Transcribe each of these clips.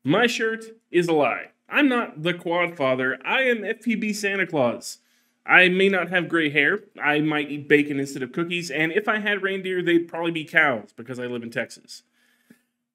My shirt is a lie. I'm not the quad father. I am FPB Santa Claus. I may not have gray hair. I might eat bacon instead of cookies. And if I had reindeer, they'd probably be cows because I live in Texas.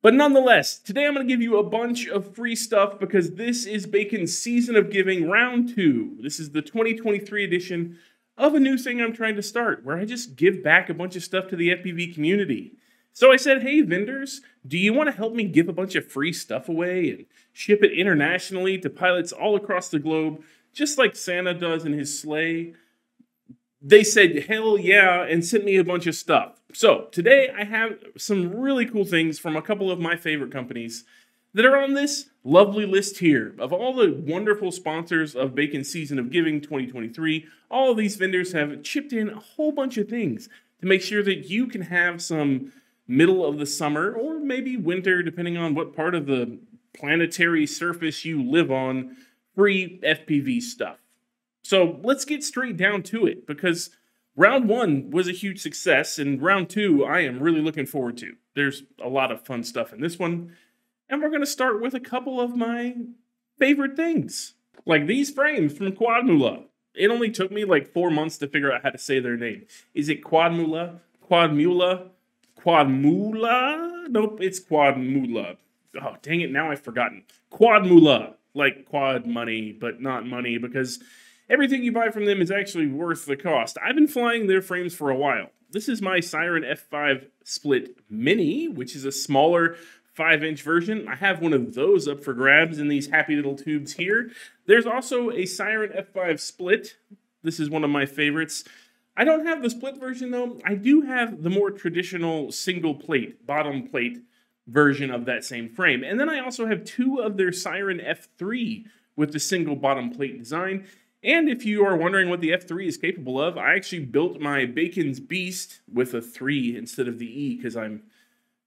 But nonetheless, today I'm going to give you a bunch of free stuff because this is Bacon's Season of Giving Round 2. This is the 2023 edition of a new thing I'm trying to start, where I just give back a bunch of stuff to the FPV community. So I said, hey vendors, do you want to help me give a bunch of free stuff away and ship it internationally to pilots all across the globe, just like Santa does in his sleigh? They said, hell yeah, and sent me a bunch of stuff. So today I have some really cool things from a couple of my favorite companies that are on this lovely list here. Of all the wonderful sponsors of Bacon's Season of Giving 2023, all of these vendors have chipped in a whole bunch of things to make sure that you can have some middle of the summer or maybe winter, depending on what part of the planetary surface you live on, free FPV stuff. So let's get straight down to it, because round 1 was a huge success, and round 2 I am really looking forward to. There's a lot of fun stuff in this one, and we're going to start with a couple of my favorite things, like these frames from Quadmula. It only took me like 4 months to figure out how to say their name. Is it Quadmula? Quadmula? Quadmula? Nope, it's Quadmula. Oh, dang it, now I've forgotten. Quadmula, like quad money, but not money, because everything you buy from them is actually worth the cost. I've been flying their frames for a while. This is my Siren F5 Split Mini, which is a smaller 5-inch version. I have one of those up for grabs in these happy little tubes here. There's also a Siren F5 Split. This is one of my favorites. I don't have the split version though. I do have the more traditional single plate, bottom plate version of that same frame. And then I also have 2 of their Siren F3 with the single bottom plate design. And if you are wondering what the F3 is capable of, I actually built my Bacon's Beast with a 3 instead of the E because I'm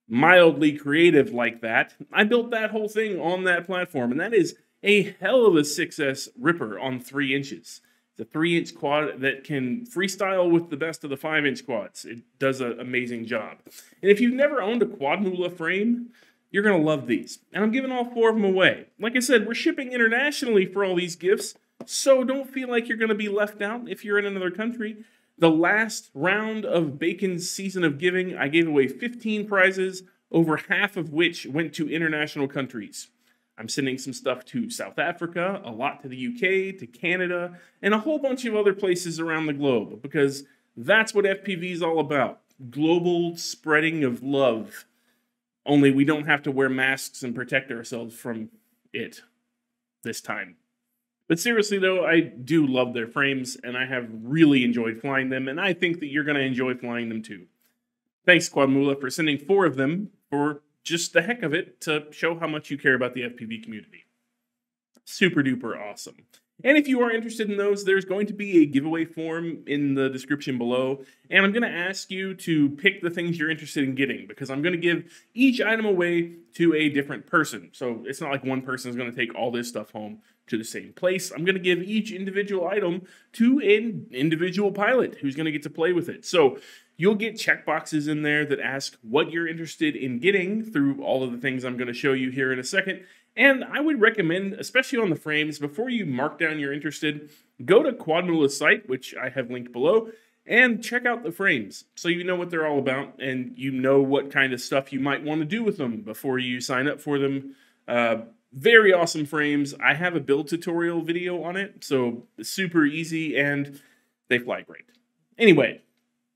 mildly creative like that. I built that whole thing on that platform, and that is a hell of a 6S ripper on 3 inches. It's a 3-inch quad that can freestyle with the best of the 5-inch quads. It does an amazing job. And if you've never owned a Quadmula frame, you're going to love these. And I'm giving all 4 of them away. Like I said, we're shipping internationally for all these gifts, so don't feel like you're going to be left out if you're in another country. The last round of Bacon's Season of Giving, I gave away 15 prizes, over half of which went to international countries. I'm sending some stuff to South Africa, a lot to the UK, to Canada, and a whole bunch of other places around the globe, because that's what FPV is all about. Global spreading of love. Only we don't have to wear masks and protect ourselves from it this time. But seriously though, I do love their frames, and I have really enjoyed flying them, and I think that you're going to enjoy flying them too. Thanks Quadmula for sending 4 of them for just the heck of it to show how much you care about the FPV community. Super duper awesome. And if you are interested in those, there's going to be a giveaway form in the description below, and I'm going to ask you to pick the things you're interested in getting, because I'm going to give each item away to a different person. So it's not like one person is going to take all this stuff home to the same place. I'm going to give each individual item to an individual pilot who's going to get to play with it. So you'll get checkboxes in there that ask what you're interested in getting through all of the things I'm going to show you here in a second. And I would recommend, especially on the frames, before you mark down you're interested, go to Quadmula's site, which I have linked below, and check out the frames so you know what they're all about and you know what kind of stuff you might want to do with them before you sign up for them. Very awesome frames. I have a build tutorial video on it, so super easy and they fly great. Anyway,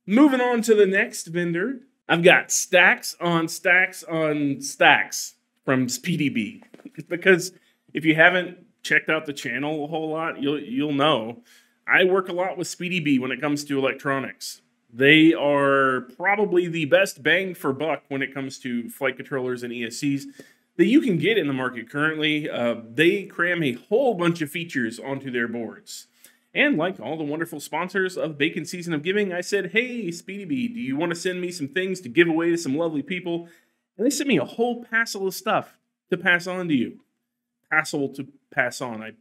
moving on to the next vendor, I've got stacks on stacks on stacks from SpeedyBee. Because if you haven't checked out the channel a whole lot, you'll know I work a lot with SpeedyBee when it comes to electronics. They are probably the best bang for buck when it comes to flight controllers and ESCs that you can get in the market currently. They cram a whole bunch of features onto their boards. And like all the wonderful sponsors of Bacon's Season of Giving, I said, hey, SpeedyBee, do you want to send me some things to give away to some lovely people? And they sent me a whole passel of stuff to pass on to you. Passel to pass on. I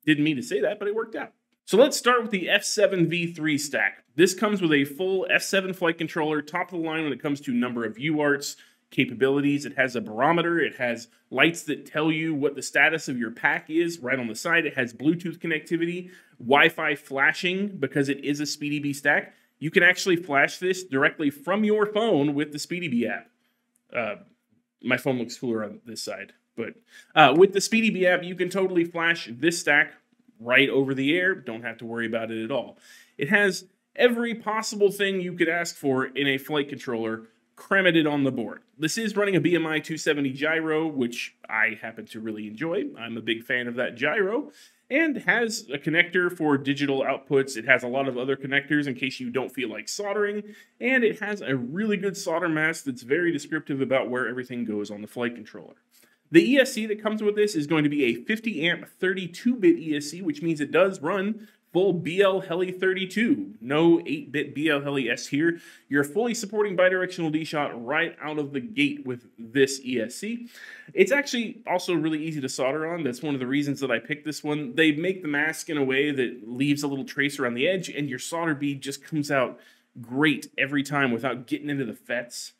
didn't mean to say that, but it worked out. So let's start with the F7V3 stack. This comes with a full F7 flight controller, top of the line when it comes to number of UARTs, capabilities. It has a barometer. It has lights that tell you what the status of your pack is right on the side. It has Bluetooth connectivity, Wi-Fi flashing, because it is a SpeedyBee stack. You can actually flash this directly from your phone with the SpeedyBee app. My phone looks cooler on this side, but with the SpeedyBee app, you can totally flash this stack right over the air. Don't have to worry about it at all. It has every possible thing you could ask for in a flight controller cremated on the board. This is running a BMI 270 gyro, which I happen to really enjoy. I'm a big fan of that gyro, and has a connector for digital outputs. It has a lot of other connectors in case you don't feel like soldering, and it has a really good solder mask that's very descriptive about where everything goes on the flight controller. The ESC that comes with this is going to be a 50 amp 32-bit ESC, which means it does run full BLheli32. No 8-bit BLheli here. You're fully supporting bidirectional D-Shot right out of the gate with this ESC. It's actually also really easy to solder on. That's one of the reasons that I picked this one. They make the mask in a way that leaves a little trace around the edge, and your solder bead just comes out great every time without getting into the FETs,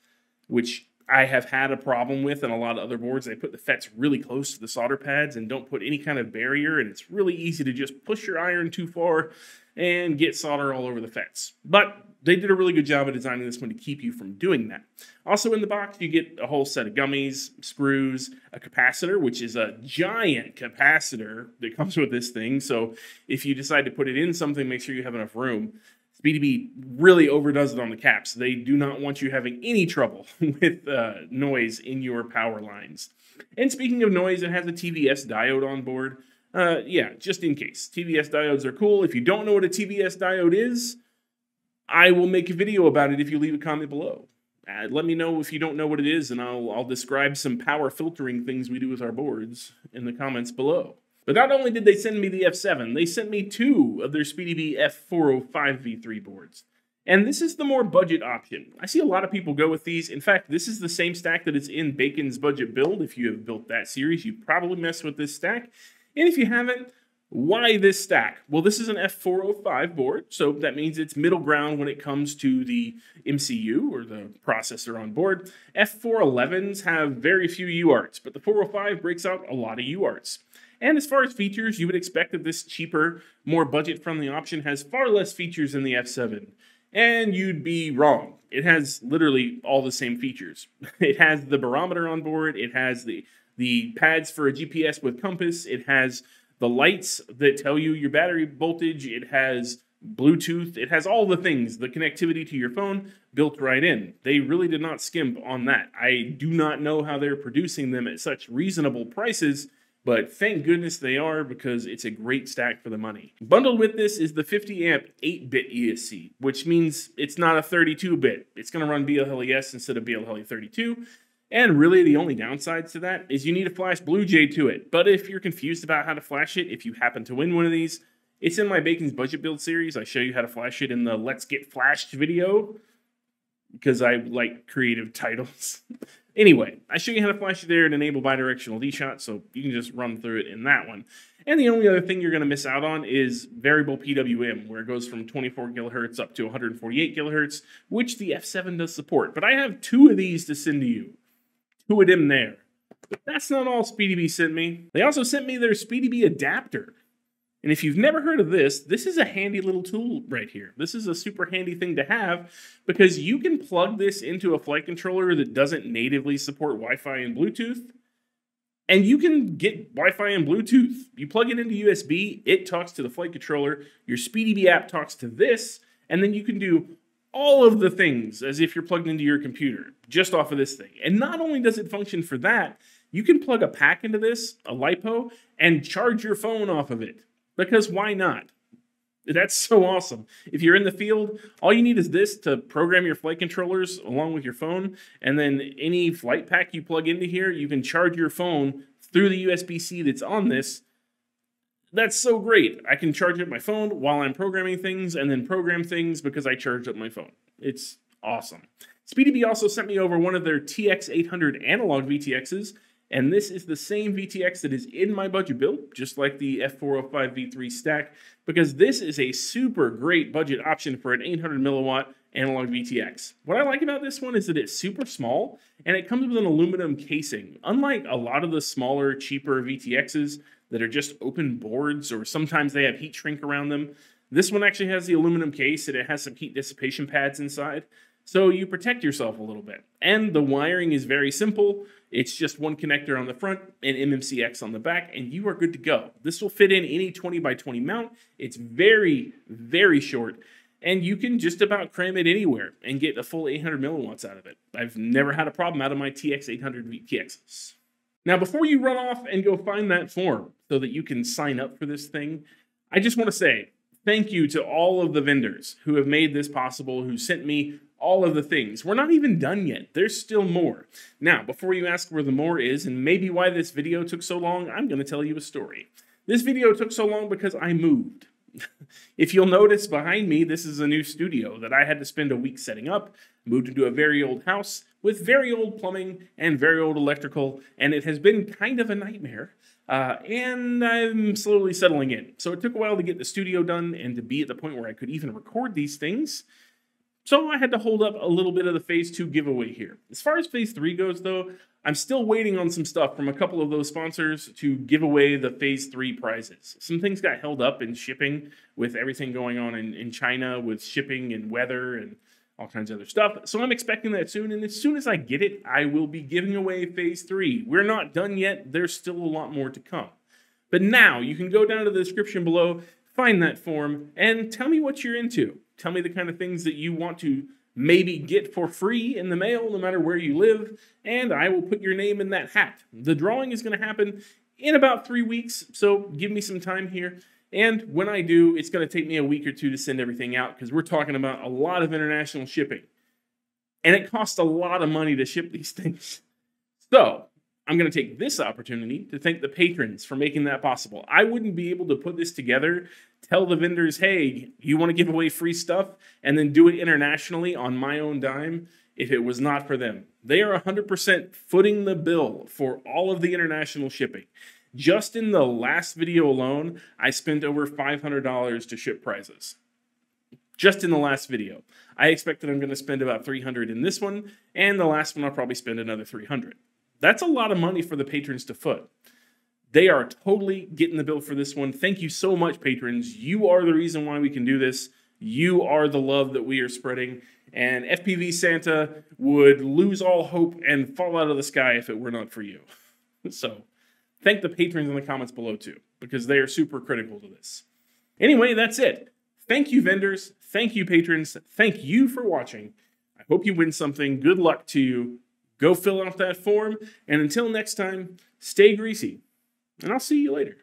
which I have had a problem with on a lot of other boards. They put the FETs really close to the solder pads and don't put any kind of barrier, and it's really easy to just push your iron too far and get solder all over the FETs. But they did a really good job of designing this one to keep you from doing that. Also in the box, you get a whole set of gummies, sprues, a capacitor, which is a giant capacitor that comes with this thing. So if you decide to put it in something, make sure you have enough room. SpeedyBee really overdoes it on the caps. They do not want you having any trouble with noise in your power lines. And speaking of noise, it has a TVS diode on board. Yeah, just in case. TVS diodes are cool. If you don't know what a TVS diode is, I will make a video about it if you leave a comment below. Let me know if you don't know what it is, and I'll describe some power filtering things we do with our boards in the comments below. But not only did they send me the F7, they sent me 2 of their SpeedyBee F405 V3 boards. And this is the more budget option. I see a lot of people go with these. In fact, this is the same stack that is in Bacon's budget build. If you have built that series, you probably messed with this stack. And if you haven't, why this stack? Well, this is an F405 board, so that means it's middle ground when it comes to the MCU, or the processor on board. F411s have very few UARTs, but the 405 breaks out a lot of UARTs. And as far as features, you would expect that this cheaper, more budget-friendly option has far less features than the F7. And you'd be wrong. It has literally all the same features. It has the barometer on board. It has the pads for a GPS with compass. It has the lights that tell you your battery voltage. It has Bluetooth. It has all the things, the connectivity to your phone built right in. They really did not skimp on that. I do not know how they're producing them at such reasonable prices, but thank goodness they are, because it's a great stack for the money. Bundled with this is the 50 amp 8-bit ESC, which means it's not a 32-bit. It's going to run BLheli instead of BLheli32. And really the only downsides to that is you need to flash BlueJay to it. But if you're confused about how to flash it, if you happen to win one of these, it's in my Bacon's Budget Build series. I show you how to flash it in the Let's Get Flashed video, because I like creative titles. Anyway, I show you how to flash it there and enable bidirectional D-Shot, so you can just run through it in that one. And the only other thing you're going to miss out on is variable PWM, where it goes from 24 gigahertz up to 148 gigahertz, which the F7 does support. But I have 2 of these to send to you. 2 of them there. But that's not all SpeedyBee sent me. They also sent me their SpeedyBee adapter. And if you've never heard of this, this is a handy little tool right here. This is a super handy thing to have, because you can plug this into a flight controller that doesn't natively support Wi-Fi and Bluetooth, and you can get Wi-Fi and Bluetooth. You plug it into USB, it talks to the flight controller, your SpeedyBee app talks to this, and then you can do all of the things as if you're plugged into your computer, just off of this thing. And not only does it function for that, you can plug a pack into this, a LiPo, and charge your phone off of it. Because why not? That's so awesome. If you're in the field, all you need is this to program your flight controllers along with your phone, and then any flight pack you plug into here, you can charge your phone through the USB-C that's on this. That's so great. I can charge up my phone while I'm programming things, and then program things because I charged up my phone. It's awesome. SpeedyBee also sent me over one of their TX800 analog VTXs, and this is the same VTX that is in my budget build, just like the F405 V3 stack, because this is a super great budget option for an 800 milliwatt analog VTX. What I like about this one is that it's super small and it comes with an aluminum casing. Unlike a lot of the smaller, cheaper VTXs that are just open boards or sometimes they have heat shrink around them, this one actually has the aluminum case and it has some heat dissipation pads inside. So you protect yourself a little bit. And the wiring is very simple. It's just one connector on the front and MMCX on the back, and you are good to go. This will fit in any 20x20 mount. It's very, very short, and you can just about cram it anywhere and get a full 800 milliwatts out of it. I've never had a problem out of my TX800 VTXs. Now, before you run off and go find that form so that you can sign up for this thing, I just want to say thank you to all of the vendors who have made this possible, who sent me all of the things. We're not even done yet. There's still more. Now, before you ask where the more is and maybe why this video took so long, I'm going to tell you a story. This video took so long because I moved. If you'll notice behind me, this is a new studio that I had to spend a week setting up. Moved into a very old house with very old plumbing and very old electrical, and it has been kind of a nightmare. And I'm slowly settling in. So it took a while to get the studio done and to be at the point where I could even record these things. So I had to hold up a little bit of the Phase 2 giveaway here. As far as Phase 3 goes, though, I'm still waiting on some stuff from a couple of those sponsors to give away the Phase 3 prizes. Some things got held up in shipping with everything going on in China with shipping and weather and all kinds of other stuff. So I'm expecting that soon, and as soon as I get it, I will be giving away Phase 3. We're not done yet. There's still a lot more to come. But now, you can go down to the description below, find that form, and tell me what you're into. Tell me the kind of things that you want to maybe get for free in the mail, no matter where you live, and I will put your name in that hat. The drawing is going to happen in about 3 weeks, so give me some time here. And when I do, it's going to take me a week or two to send everything out, because we're talking about a lot of international shipping. And it costs a lot of money to ship these things. So I'm going to take this opportunity to thank the patrons for making that possible. I wouldn't be able to put this together, tell the vendors, hey, you want to give away free stuff, and then do it internationally on my own dime if it was not for them. They are 100% footing the bill for all of the international shipping. Just in the last video alone, I spent over $500 to ship prizes. Just in the last video. I expect that I'm going to spend about $300 in this one, and the last one I'll probably spend another $300. That's a lot of money for the patrons to foot. They are totally getting the bill for this one. Thank you so much, patrons. You are the reason why we can do this. You are the love that we are spreading. And FPV Santa would lose all hope and fall out of the sky if it were not for you. So, thank the patrons in the comments below too, because they are super critical to this. Anyway, that's it. Thank you, vendors. Thank you, patrons. Thank you for watching. I hope you win something. Good luck to you. Go fill out that form, and until next time, stay greasy, and I'll see you later.